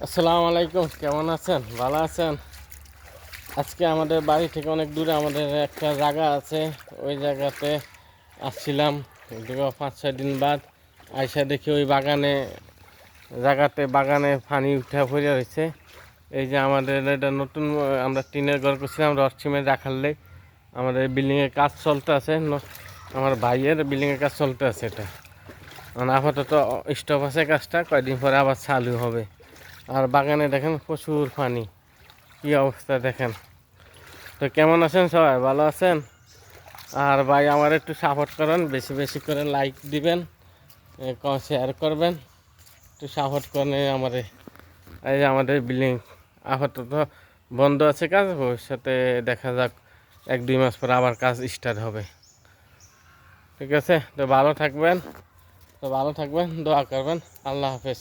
আসসালামু আলাইকুম, কেমন আছেন? ভালো আছেন? আজকে আমাদের বাড়ি থেকে অনেক দূরে আমাদের একটা জায়গা আছে। ওই জায়গাতে আসছিলাম দীর্ঘ 5-6 দিন বাদ। আইসা দেখি ওই বাগানে পানি উঠা পড়ে রয়েছে। এই যে আমাদের এটা নতুন, আমরা টিনের ঘর করছিলাম রড সিমেন্ট রাখালে। আমাদের বিল্ডিংয়ের কাজ চলতে আছে, আমার ভাইয়ের বিল্ডিংয়ের কাজ চলতে আছে। এটা মানে আপাতত স্টপ আছে, কাজটা কয়েকদিন পরে আবার চালু হবে। আর বাগানে দেখেন প্রচুর পানি, কি অবস্থা দেখেন। তো কেমন আছেন সবাই? ভালো আছেন? আর ভাই আমার একটু সাপোর্ট করেন, বেশি বেশি করে লাইক দিবেন, শেয়ার করবেন, একটু সাপোর্ট করেন আমাদের। এই যে আমাদের বিল্ডিং আপাতত বন্ধ আছে কাজ, ভবিষ্যতে দেখা যাক 1-2 মাস পর আবার কাজ স্টার্ট হবে। ঠিক আছে, তো ভালো থাকবেন, দোয়া করবেন। আল্লাহ হাফেজ।